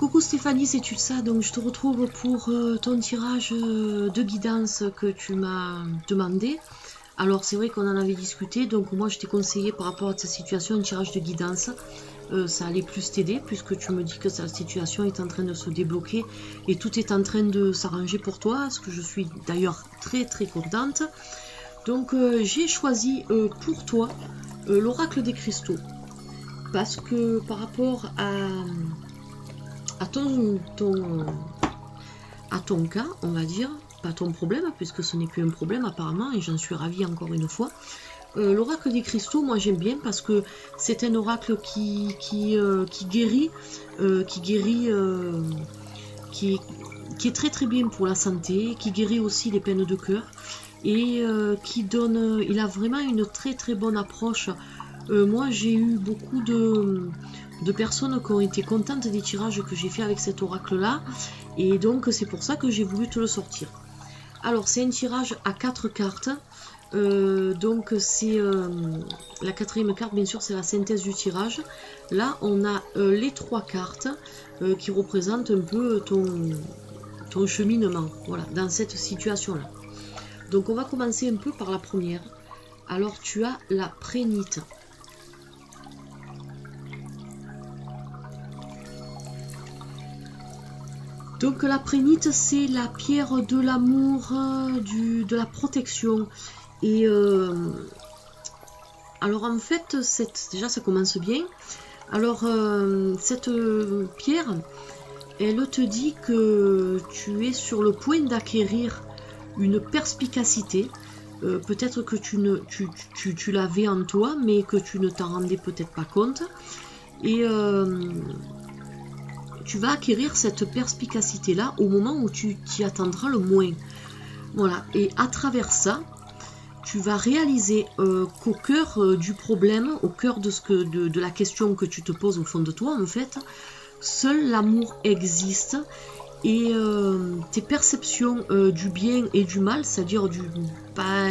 Coucou Stéphanie, c'est Tutsa, donc je te retrouve pour ton tirage de guidance que tu m'as demandé. Alors c'est vrai qu'on en avait discuté, donc moi je t'ai conseillé par rapport à ta situation un tirage de guidance. Ça allait plus t'aider puisque tu me dis que sa situation est en train de se débloquer et tout est en train de s'arranger pour toi, ce que je suis d'ailleurs très contente. Donc j'ai choisi pour toi l'oracle des cristaux parce que par rapport à ton cas, on va dire, pas ton problème, puisque ce n'est qu'un problème apparemment, et j'en suis ravie encore une fois. L'oracle des cristaux, moi j'aime bien parce que c'est un oracle qui guérit, qui est très bien pour la santé, qui guérit aussi les peines de cœur, et qui donne, il a vraiment une très bonne approche. Moi j'ai eu beaucoup de personnes qui ont été contentes des tirages que j'ai fait avec cet oracle là, et donc c'est pour ça que j'ai voulu te le sortir. Alors c'est un tirage à 4 cartes, donc c'est la quatrième carte, bien sûr c'est la synthèse du tirage. Là on a les 3 cartes qui représentent un peu ton cheminement, voilà, dans cette situation là. Donc on va commencer un peu par la première. Alors tu as la prénite. Donc la prénite, c'est la pierre de l'amour, de la protection. Et alors en fait, déjà ça commence bien. Alors cette pierre, elle te dit que tu es sur le point d'acquérir une perspicacité. Peut-être que tu l'avais en toi, mais que tu ne t'en rendais peut-être pas compte. Et tu vas acquérir cette perspicacité-là au moment où tu t'y attendras le moins. Voilà, et à travers ça, tu vas réaliser qu'au cœur du problème, au cœur de la question que tu te poses au fond de toi, en fait, seul l'amour existe. Et tes perceptions du bien et du mal, c'est-à-dire pas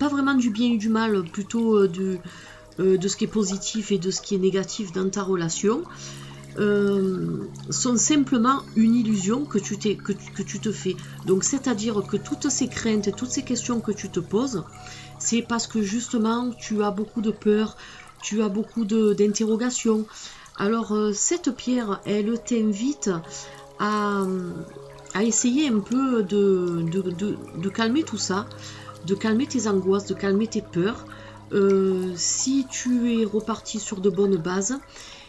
vraiment du bien et du mal, plutôt de ce qui est positif et de ce qui est négatif dans ta relation, sont simplement une illusion que tu te fais. Donc c'est-à-dire que toutes ces craintes et toutes ces questions que tu te poses, c'est parce que justement tu as beaucoup de peur, tu as beaucoup d'interrogations. Alors cette pierre, elle t'invite à essayer un peu de calmer tout ça, de calmer tes angoisses, de calmer tes peurs. Si tu es reparti sur de bonnes bases,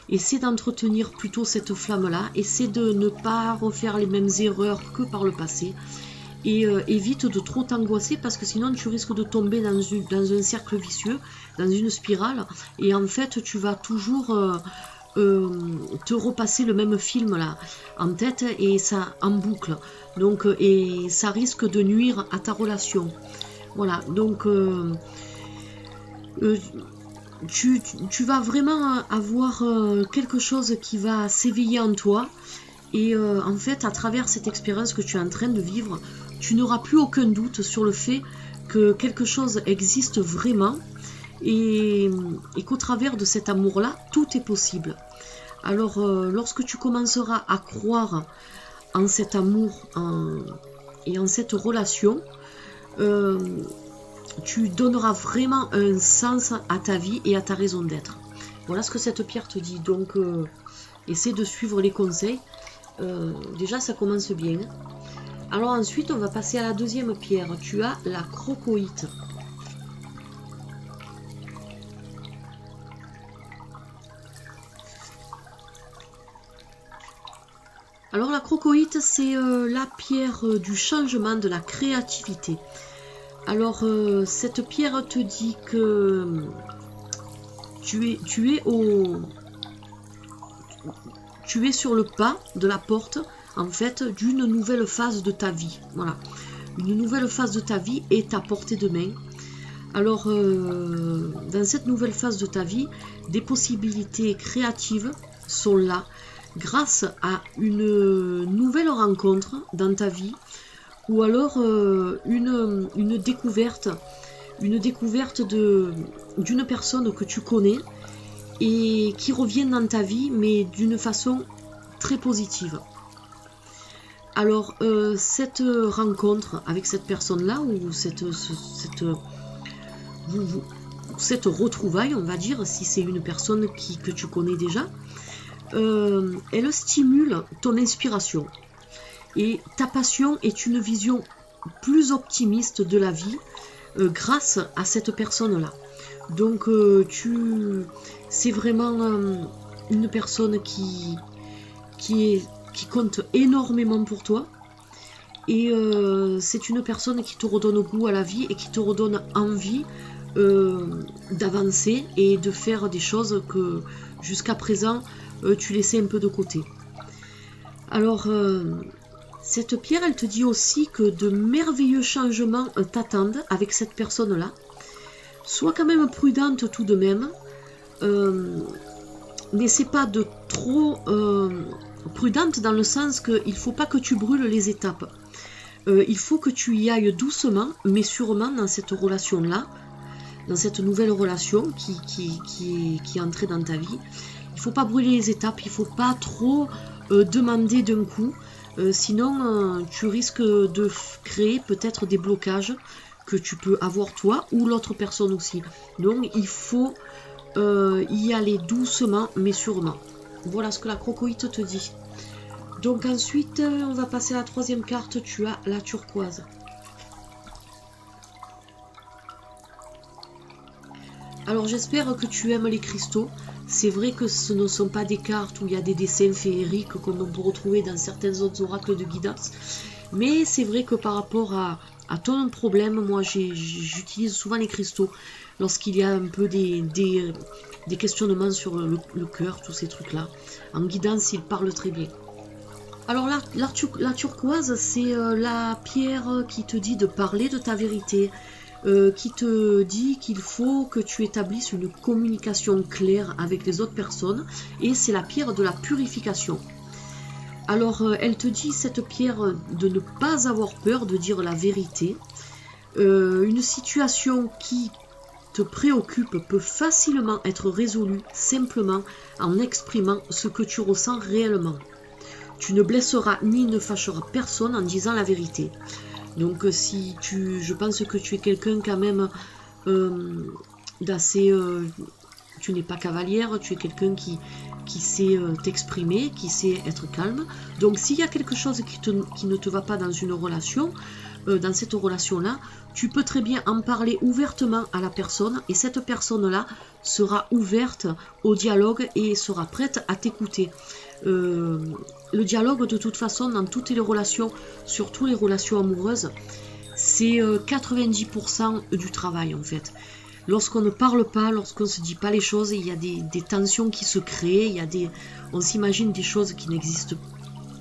essaie d'entretenir plutôt cette flamme-là, essaie de ne pas refaire les mêmes erreurs que par le passé, et évite de trop t'angoisser parce que sinon tu risques de tomber dans un cercle vicieux, dans une spirale, et en fait tu vas toujours te repasser le même film là en tête, et ça en boucle, donc et ça risque de nuire à ta relation. Voilà, donc tu vas vraiment avoir quelque chose qui va s'éveiller en toi, et en fait à travers cette expérience que tu es en train de vivre, tu n'auras plus aucun doute sur le fait que quelque chose existe vraiment, et qu'au travers de cet amour là tout est possible. Alors lorsque tu commenceras à croire en cet amour et en cette relation, tu donneras vraiment un sens à ta vie et à ta raison d'être. Voilà ce que cette pierre te dit. Donc essaie de suivre les conseils. Déjà ça commence bien. Alors ensuite on va passer à la deuxième pierre. Tu as la crocoïte. Alors la crocoïte, c'est la pierre du changement, de la créativité. Alors cette pierre te dit que tu es sur le pas de la porte, en fait, d'une nouvelle phase de ta vie. Voilà, une nouvelle phase de ta vie est à portée de main. Alors dans cette nouvelle phase de ta vie, des possibilités créatives sont là grâce à une nouvelle rencontre dans ta vie, ou alors une découverte d'une personne que tu connais et qui revient dans ta vie, mais d'une façon très positive. Alors, cette rencontre avec cette personne-là, ou cette retrouvaille, on va dire, si c'est une personne que tu connais déjà, elle stimule ton inspiration. Et ta passion est une vision plus optimiste de la vie grâce à cette personne-là. Donc, c'est vraiment une personne qui compte énormément pour toi. Et c'est une personne qui te redonne goût à la vie et qui te redonne envie d'avancer et de faire des choses que jusqu'à présent tu laissais un peu de côté. Alors cette pierre, elle te dit aussi que de merveilleux changements t'attendent avec cette personne-là. Sois quand même prudente tout de même. N'essaie pas de trop prudente dans le sens qu'il ne faut pas que tu brûles les étapes. Il faut que tu y ailles doucement, mais sûrement dans cette relation-là, dans cette nouvelle relation qui est entrée dans ta vie. Il ne faut pas brûler les étapes, il ne faut pas trop demander d'un coup, sinon tu risques de créer peut-être des blocages que tu peux avoir toi ou l'autre personne aussi. Donc il faut y aller doucement mais sûrement. Voilà ce que la crocoïte te dit. Donc ensuite on va passer à la troisième carte, tu as la turquoise. Alors j'espère que tu aimes les cristaux. C'est vrai que ce ne sont pas des cartes où il y a des dessins féeriques comme on peut retrouver dans certains autres oracles de guidance. Mais c'est vrai que par rapport à ton problème, moi j'utilise souvent les cristaux lorsqu'il y a un peu des questionnements sur le cœur, tous ces trucs-là. En guidance, ils parlent très bien. Alors la turquoise, c'est la pierre qui te dit de parler de ta vérité, qui te dit qu'il faut que tu établisses une communication claire avec les autres personnes, et c'est la pierre de la purification. Alors elle te dit, cette pierre, de ne pas avoir peur de dire la vérité. Une situation qui te préoccupe peut facilement être résolue simplement en exprimant ce que tu ressens réellement. Tu ne blesseras ni ne fâcheras personne en disant la vérité. Donc je pense que tu es quelqu'un quand même d'assez... tu n'es pas cavalière, tu es quelqu'un qui sait t'exprimer, qui sait être calme. Donc s'il y a quelque chose qui ne te va pas dans une relation, dans cette relation-là, tu peux très bien en parler ouvertement à la personne, et cette personne-là sera ouverte au dialogue et sera prête à t'écouter. Le dialogue, de toute façon, dans toutes les relations, surtout les relations amoureuses, c'est 90% du travail en fait. Lorsqu'on ne parle pas, lorsqu'on ne se dit pas les choses, il y a des tensions qui se créent, on s'imagine des choses qui n'existent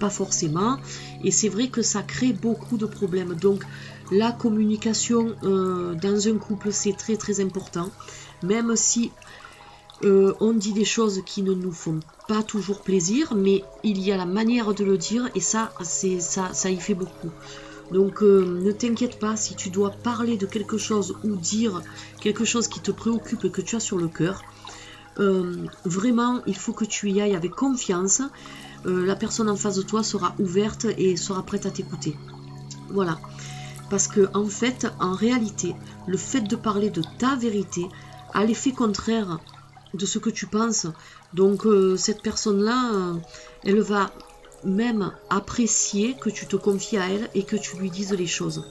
pas forcément, et c'est vrai que ça crée beaucoup de problèmes. Donc la communication dans un couple, c'est très très important, même si on dit des choses qui ne nous font pas toujours plaisir, mais il y a la manière de le dire, et ça y fait beaucoup. Donc ne t'inquiète pas si tu dois parler de quelque chose ou dire quelque chose qui te préoccupe et que tu as sur le cœur. Vraiment, il faut que tu y ailles avec confiance. La personne en face de toi sera ouverte et sera prête à t'écouter. Voilà. Parce que en fait, en réalité, le fait de parler de ta vérité a l'effet contraire de ce que tu penses. Donc cette personne-là, elle va même apprécier que tu te confies à elle et que tu lui dises les choses.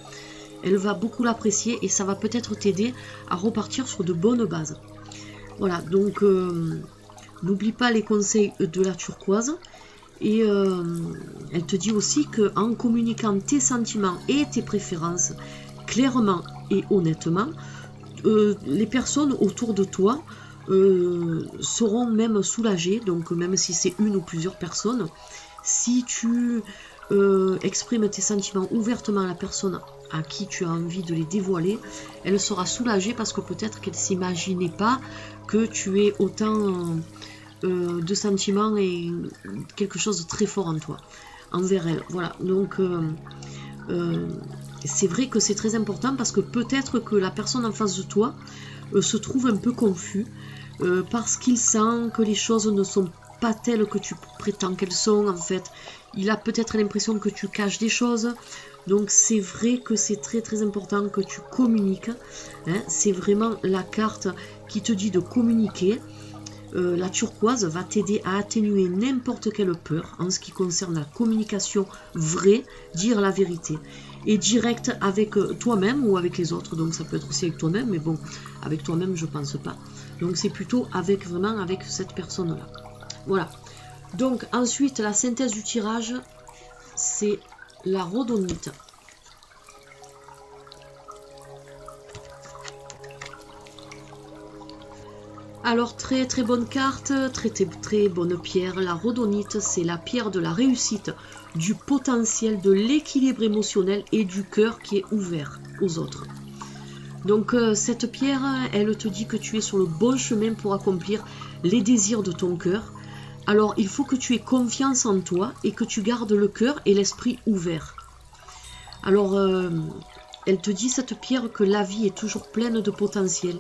Elle va beaucoup l'apprécier et ça va peut-être t'aider à repartir sur de bonnes bases. Voilà, donc n'oublie pas les conseils de la turquoise. Et elle te dit aussi qu'en communiquant tes sentiments et tes préférences clairement et honnêtement, les personnes autour de toi seront même soulagées. Donc même si c'est une ou plusieurs personnes, si tu exprimes tes sentiments ouvertement à la personne à qui tu as envie de les dévoiler, elle sera soulagée parce que peut-être qu'elle ne s'imaginait pas que tu aies autant de sentiments et quelque chose de très fort en toi, envers elle. Voilà, donc c'est vrai que c'est très important parce que peut-être que la personne en face de toi se trouve un peu confus parce qu'il sent que les choses ne sont pas telles que tu prétends qu'elles sont en fait. Il a peut-être l'impression que tu caches des choses. Donc c'est vrai que c'est très très important que tu communiques. Hein. C'est vraiment la carte qui te dit de communiquer. La turquoise va t'aider à atténuer n'importe quelle peur en ce qui concerne la communication vraie, dire la vérité. Et direct avec toi-même ou avec les autres. Donc ça peut être aussi avec toi-même, mais bon, avec toi-même je pense pas. Donc c'est plutôt avec vraiment avec cette personne-là. Voilà. Donc ensuite la synthèse du tirage, c'est la rhodonite. Alors très très bonne carte, très bonne pierre. La rhodonite, c'est la pierre de la réussite, du potentiel, de l'équilibre émotionnel et du cœur qui est ouvert aux autres. Donc cette pierre, elle te dit que tu es sur le bon chemin pour accomplir les désirs de ton cœur. Alors il faut que tu aies confiance en toi et que tu gardes le cœur et l'esprit ouvert. Alors elle te dit cette pierre que la vie est toujours pleine de potentiel.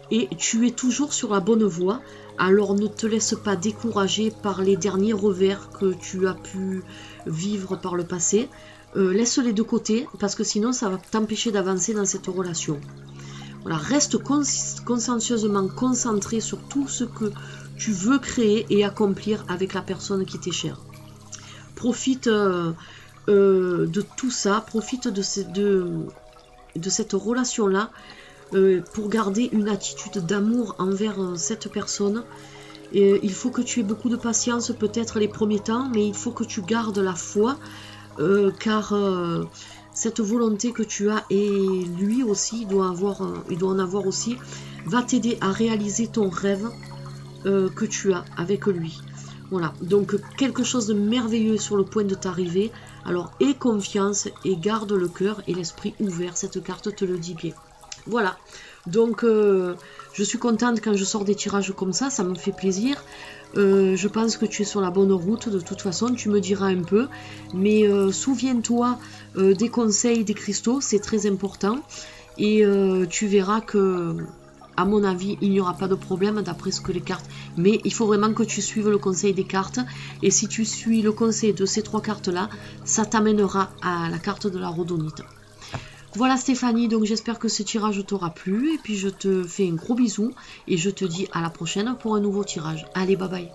Et tu es toujours sur la bonne voie, alors ne te laisse pas décourager par les derniers revers que tu as pu vivre par le passé. Laisse-les de côté, parce que sinon ça va t'empêcher d'avancer dans cette relation. Voilà, reste consciencieusement concentré sur tout ce que tu veux créer et accomplir avec la personne qui t'est chère. Profite de tout ça, profite de cette relation-là, pour garder une attitude d'amour envers cette personne. Et il faut que tu aies beaucoup de patience peut-être les premiers temps, mais il faut que tu gardes la foi, car cette volonté que tu as, et lui aussi il doit en avoir aussi, va t'aider à réaliser ton rêve que tu as avec lui. Voilà, donc quelque chose de merveilleux est sur le point de t'arriver. Alors aie confiance et garde le cœur et l'esprit ouvert, cette carte te le dit bien. Voilà, donc je suis contente quand je sors des tirages comme ça me fait plaisir. Je pense que tu es sur la bonne route, de toute façon, tu me diras un peu. Mais souviens-toi des conseils des cristaux, c'est très important. Et tu verras que, à mon avis, il n'y aura pas de problème d'après ce que les cartes... Mais il faut vraiment que tu suives le conseil des cartes. Et si tu suis le conseil de ces 3 cartes-là, ça t'amènera à la carte de la rhodonite. Voilà Stéphanie, donc j'espère que ce tirage t'aura plu. Et puis je te fais un gros bisou. Et je te dis à la prochaine pour un nouveau tirage. Allez, bye bye.